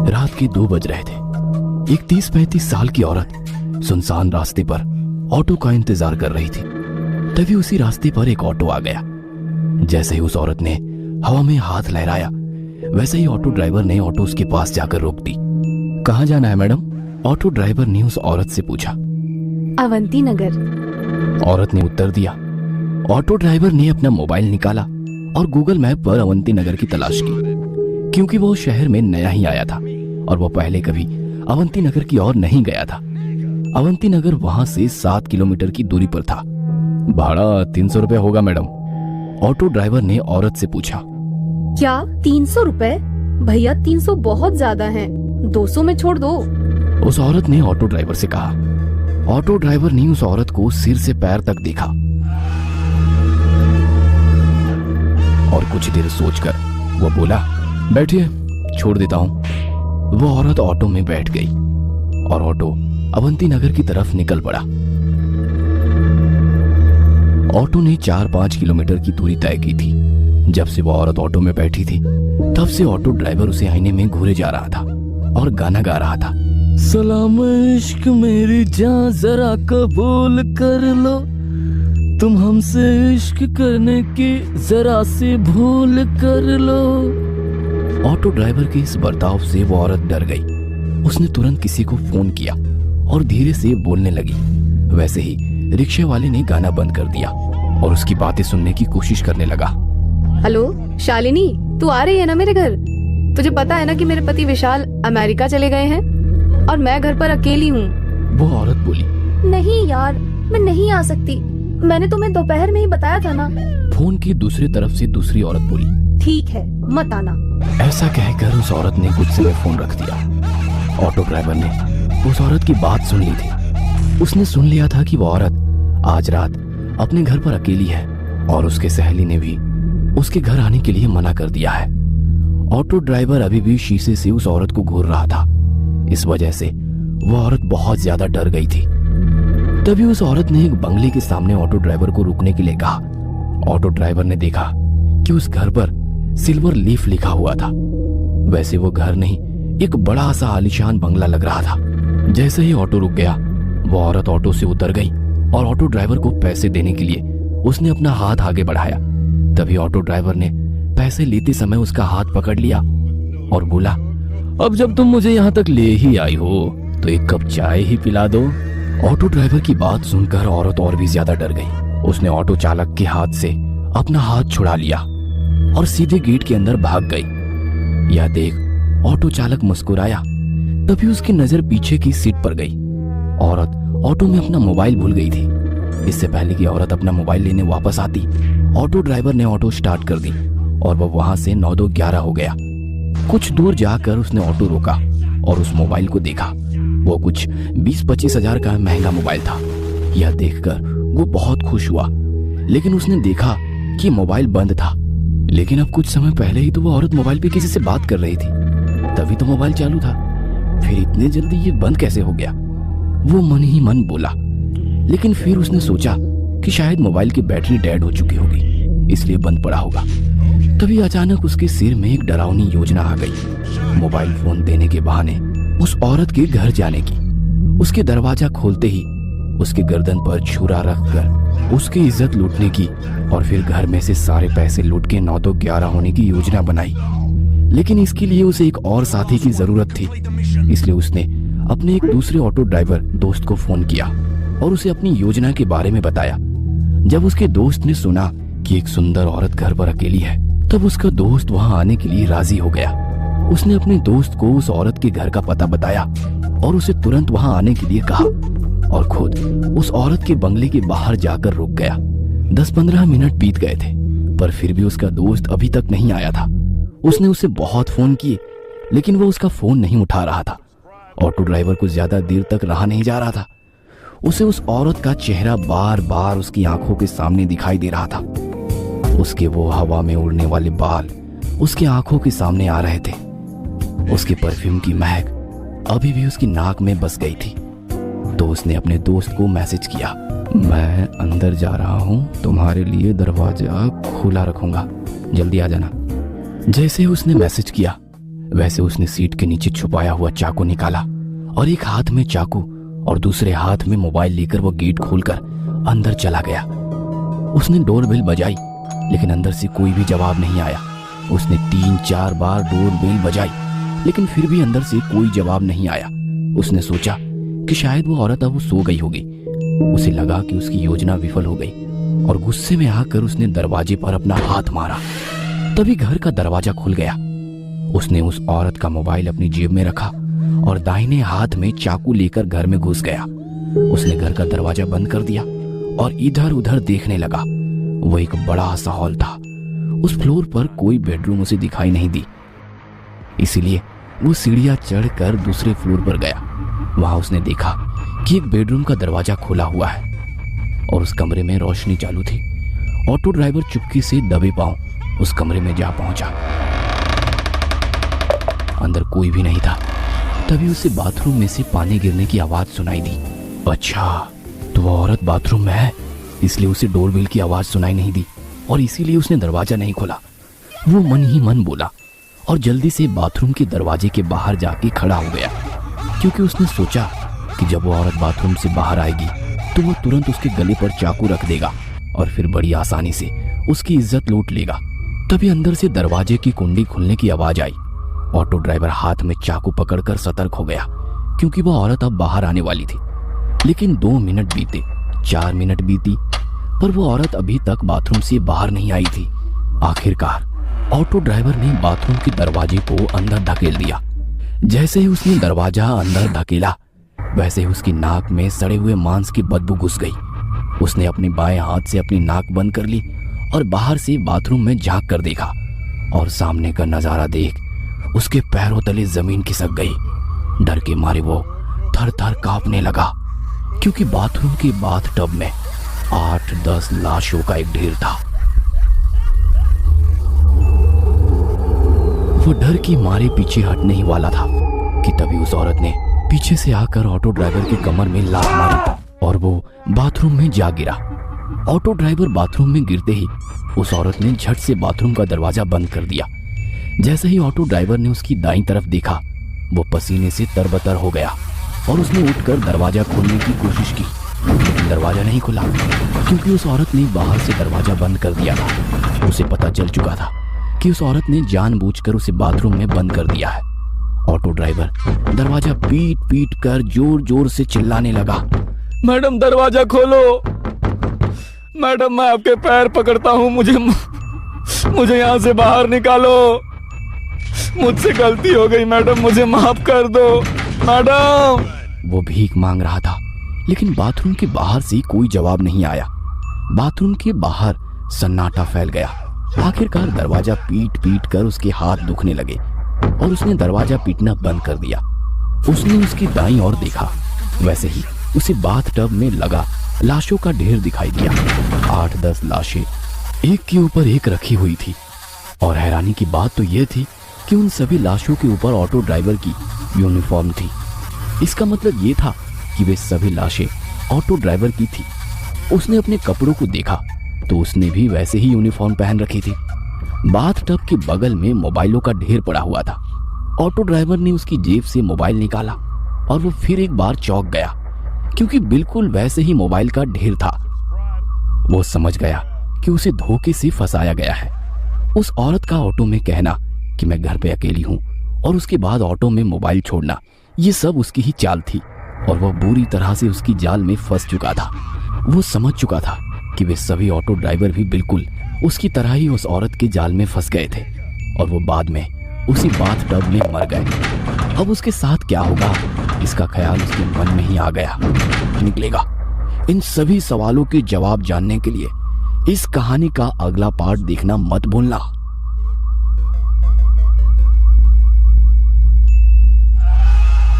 रात के 2 बज रहे थे। एक 30-35 साल की औरत सुनसान रास्ते पर ऑटो का इंतजार कर रही थी। तभी उसी रास्ते पर एक ऑटो आ गया। जैसे ही उस औरत ने हवा में हाथ लहराया, वैसे ही ऑटो ड्राइवर ने ऑटो उसके पास जाकर रोक दी। कहाँ जाना है मैडम? ऑटो ड्राइवर ने उस औरत से पूछा। अवंती नगर। औरत ने उत्तर दिया। ऑटो ड्राइवर ने अपना मोबाइल निकाला और गूगल मैप पर अवंती नगर की तलाश की, क्योंकि वो शहर में नया ही आया था और वो पहले कभी अवंती नगर की ओर नहीं गया था। अवंती नगर वहां से 7 किलोमीटर की दूरी पर था। भाड़ा 300 रुपए होगा मैडम, ऑटो ड्राइवर ने औरत से पूछा। क्या 300 रुपए? भैया 300 बहुत ज्यादा है, 200 में छोड़ दो। उस औरत ने ऑटो ड्राइवर से कहा। ऑटो ड्राइवर ने उस औरत को सिर से पैर तक देखा और कुछ देर सोचकर वो बोला, बैठिए, छोड़ देता हूँ। वो औरत ऑटो में बैठ गई और ऑटो अवंती नगर की तरफ निकल पड़ा। ऑटो ने 4-5 किलोमीटर की दूरी तय की थी। जब से वो औरत ऑटो में बैठी थी, तब से ऑटो ड्राइवर उसे आईने में घूरे जा रहा था और गाना गा रहा था। सलाम इश्क मेरी जान जरा कबूल कर लो, तुम हमसे इश्क करने की जरा सी भूल कर लो। ऑटो ड्राइवर के इस बर्ताव से वो औरत डर गई। उसने तुरंत किसी को फोन किया और धीरे से बोलने लगी। वैसे ही रिक्शे वाले ने गाना बंद कर दिया और उसकी बातें सुनने की कोशिश करने लगा। हेलो शालिनी, तू आ रही है ना मेरे घर? तुझे पता है ना कि मेरे पति विशाल अमेरिका चले गए हैं और मैं घर पर अकेली हूँ। वो औरत बोली। नहीं यार, मैं नहीं आ सकती, मैंने तुम्हें दोपहर में ही बताया था ना। फोन की दूसरी तरफ से दूसरी औरत बोली। ठीक है, मत आना। ऐसा कहकर उस औरत ने गुस्से में फोन रख दिया। ऑटो ड्राइवर ने उस औरत की बात सुन ली थी। उसने सुन लिया था कि वो औरत आज रात अपने घर पर अकेली है और उसके सहेली ने भी उसके घर आने के लिए मना कर दिया है। ऑटो ड्राइवर अभी भी शीशे से उस औरत को घूर रहा था। इस वजह से वो औरत बहुत ज्यादा डर गई थी। तभी उस औरत ने एक बंगले के सामने ऑटो ड्राइवर को रुकने के लिए कहा। ऑटो ड्राइवर ने देखा कि उस घर पर सिल्वर लीफ लिखा हुआ था। वैसे वो घर नहीं, एक बड़ा सा आलीशान बंगला लग रहा था। जैसे ही ऑटो रुक गया, वो औरत ऑटो से उतर गई और ऑटो ड्राइवर को पैसे देने के लिए उसने अपना हाथ आगे बढ़ाया। तभी ऑटो ड्राइवर ने पैसे लेते समय उसका हाथ पकड़ लिया और बोला, अब जब तुम मुझे यहाँ तक ले ही आई हो तो एक कप चाय ही पिला दो। ऑटो ड्राइवर की बात सुनकर औरत और भी ज्यादा डर गई। उसने ऑटो चालक के हाथ से अपना हाथ छुड़ा लिया और सीधे गेट के अंदर भाग गई। यह देख ऑटो चालक मुस्कुराया। तभी उसकी नजर पीछे की सीट पर गई। औरत ऑटो में अपना मोबाइल भूल गई थी। इससे पहले कि औरत अपना मोबाइल लेने वापस आती, ऑटो ड्राइवर ने ऑटो स्टार्ट कर दी और वह वहां से 9-2-11 हो गया। कुछ दूर जाकर उसने ऑटो रोका और उस मोबाइल को देखा। वो कुछ 20-25 हजार का महंगा मोबाइल था। यह देखकर वो बहुत खुश हुआ, लेकिन उसने देखा कि मोबाइल बंद था। लेकिन अब कुछ समय पहले ही तो वो औरत मोबाइल पे किसी से बात कर रही थी, तभी तो मोबाइल चालू था। फिर इतने जल्दी ये बंद कैसे हो गया? वो मन ही मन बोला। लेकिन फिर उसने सोचा कि शायद मोबाइल की बैटरी डेड हो चुकी होगी, इसलिए बंद पड़ा होगा। तभी अचानक उसके सिर में एक डरावनी योजना आ गई। मोबाइल फोन देने के बहाने उस औरत के घर जाने की। उसके दरवाजा खोलते ही उसके गर्दन पर छुरा रखकर उसकी इज्जत लूटने की और फिर घर में से सारे पैसे लूट के 9-2-11 होने की योजना बनाई। लेकिन इसके लिए उसे एक और साथी की जरूरत थी, इसलिए उसने अपने एक दूसरे ऑटो ड्राइवर दोस्त को फोन किया और उसे अपनी योजना के बारे में बताया। जब उसके दोस्त ने सुना कि एक सुंदर औरत घर पर अकेली है, तब उसका दोस्त वहां आने के लिए राजी हो गया। उसने अपने दोस्त को उस औरत के घर का पता बताया और उसे तुरंत वहां आने के लिए कहा और खुद उस औरत के बंगले के बाहर जाकर रुक गया। 10-15 मिनट बीत गए थे, पर फिर भी उसका दोस्त अभी तक नहीं आया था। उसने उसे बहुत फोन किए, लेकिन वो उसका फोन नहीं उठा रहा था। ऑटो ड्राइवर को ज्यादा देर तक रहा नहीं जा रहा था। उसे उस औरत का चेहरा बार बार उसकी आंखों के सामने दिखाई दे रहा था। उसके वो हवा में उड़ने वाले बाल उसकी आंखों के सामने आ रहे थे। उसके परफ्यूम की महक अभी भी उसकी नाक में बस गई थी। तो उसने अपने दोस्त को मैसेज किया, मैं अंदर जा रहा हूँ, तुम्हारे लिए दरवाजा खुला रखूंगा, जल्दी आ जाना। जैसे उसने मैसेज किया वैसे उसने सीट के नीचे छुपाया हुआ चाकू निकाला और एक हाथ में चाकू और दूसरे हाथ में मोबाइल लेकर वो गेट खोलकर अंदर चला गया। उसने डोरबेल बजाई लेकिन अंदर से कोई भी जवाब नहीं आया। उसने 3-4 बार डोरबेल बजाई लेकिन फिर भी अंदर से कोई जवाब नहीं आया। उसने सोचा कि शायद वो औरत अब सो गई होगी। उसे लगा कि उसकी योजना विफल हो गई और गुस्से में आकर उसने दरवाजे पर अपना हाथ मारा। तभी घर का दरवाजा खुल गया। उसने उस औरत का मोबाइल अपनी जेब में रखा और दाहिने हाथ में चाकू लेकर घर में घुस गया। उसने घर का दरवाजा बंद कर दिया और इधर उधर देखने लगा। वो एक बड़ा सा हॉल था। उस फ्लोर पर कोई बेडरूम उसे दिखाई नहीं दी, इसीलिए वो सीढ़ियां चढ़कर दूसरे फ्लोर पर गया। वहां उसने देखा कि एक बेडरूम का दरवाजा खुला हुआ है और उस कमरे में रोशनी चालू थी। ऑटो ड्राइवर चुपके से दबे पांव उस कमरे में जा पहुंचा। अंदर कोई भी नहीं था। तभी उसे बाथरूम में से पानी गिरने की आवाज सुनाई दी। अच्छा, तो वो औरत बाथरूम में है, इसलिए उसे डोरबेल की आवाज सुनाई नहीं दी और इसीलिए उसने दरवाजा नहीं खोला। वो मन ही मन बोला और जल्दी से बाथरूम के दरवाजे के बाहर जाके खड़ा हो गया, क्योंकि उसने सोचा कि जब वो औरत बाथरूम से बाहर आएगी तो वो तुरंत उसके गले पर चाकू रख देगा और फिर बड़ी आसानी से उसकी इज्जत लूट लेगा। तभी अंदर से दरवाजे की कुंडी खुलने की आवाज आई। ऑटो ड्राइवर हाथ में चाकू पकड़कर सतर्क हो गया, क्योंकि वो औरत अब बाहर आने वाली थी। लेकिन 2 मिनट बीते, 4 मिनट बीती, पर वो औरत अभी तक बाथरूम से बाहर नहीं आई थी। आखिरकार ऑटो ड्राइवर ने बाथरूम के दरवाजे को अंदर धकेल दिया। जैसे ही उसने दरवाजा अंदर धकेला वैसे ही उसकी नाक में सड़े हुए मांस की बदबू घुस गई। उसने अपने बाएं हाथ से अपनी नाक बंद कर ली और बाहर से बाथरूम में झांक कर देखा और सामने का नजारा देख उसके पैरों तले जमीन खिसक गई। डर के मारे वो थर थर कांपने लगा, क्योंकि बाथरूम के बाथटब में 8-10 लाशों का एक ढेर था। वो डर के मारे पीछे हटने ही वाला था कि तभी उस औरत ने पीछे से आकर ऑटो ड्राइवर की कमर में लात मारी और वो बाथरूम में जा गिरा। ऑटो ड्राइवर बाथरूम में गिरते ही उस औरत ने झट से बाथरूम का दरवाजा बंद कर दिया। जैसे ही ऑटो ड्राइवर ने उसकी दाईं तरफ देखा वो पसीने से तरबतर हो गया और उसने उठकर दरवाजा खोलने की कोशिश की, लेकिन दरवाजा नहीं खुला, क्योंकि उस औरत ने बाहर से दरवाजा बंद कर दिया था। उसे पता चल चुका था कि उस औरत ने जानबूझकर उसे बाथरूम में बंद कर दिया है। ऑटो ड्राइवर दरवाजा पीट पीट कर जोर जोर से चिल्लाने लगा, मैडम दरवाजा खोलो, मैडम मैं आपके पैर पकड़ता हूँ, मुझे यहाँ से बाहर निकालो, मुझसे गलती हो गई मैडम, मुझे माफ कर दो मैडम। वो भीख मांग रहा था, लेकिन बाथरूम के बाहर से कोई जवाब नहीं आया। बाथरूम के बाहर सन्नाटा फैल गया। आखिरकार दरवाजा पीट पीट कर उसके हाथ दुखने लगे और उसने दरवाजा पीटना बंद कर दिया। उसने उसकी दाईं ओर देखा, वैसे ही उसे बाथटब में लगा लाशों का ढेर दिखाई दिया। 8-10 लाशें एक के ऊपर एक रखी हुई थी और हैरानी की बात तो यह थी कि उन सभी लाशों के ऊपर ऑटो ड्राइवर की यूनिफॉर्म थी। इसका मतलब ये था कि वे सभी लाशें ऑटो ड्राइवर की थी। उसने अपने कपड़ों को देखा तो उसने भी वैसे ही यूनिफॉर्म पहन रखी थी। बाथटब के बगल में मोबाइलों का ढेर पड़ा हुआ था। ऑटो ड्राइवर ने उसकी जेब से मोबाइल निकाला और वो फिर एक बार चौंक गया, क्योंकि बिल्कुल वैसे ही मोबाइल का ढेर था। वो समझ गया कि उसे धोखे से फंसाया गया है। उस औरत का ऑटो में कहना कि मैं घर पे अकेली हूं और उसके बाद ऑटो में मोबाइल छोड़ना, ये सब उसकी ही चाल थी और वह बुरी तरह से उसकी जाल में फंस चुका था। वो समझ चुका था कि वे सभी ऑटो ड्राइवर भी बिल्कुल उसकी तरह ही उस औरत के जाल में फंस गए थे और वो बाद में उसी बाथटब में मर गए। अब उसके साथ क्या होगा, इसका ख्याल उसके मन में ही आ गया। निकलेगा। इन सभी सवालों के जवाब जानने के लिए इस कहानी का अगला पार्ट देखना मत भूलना।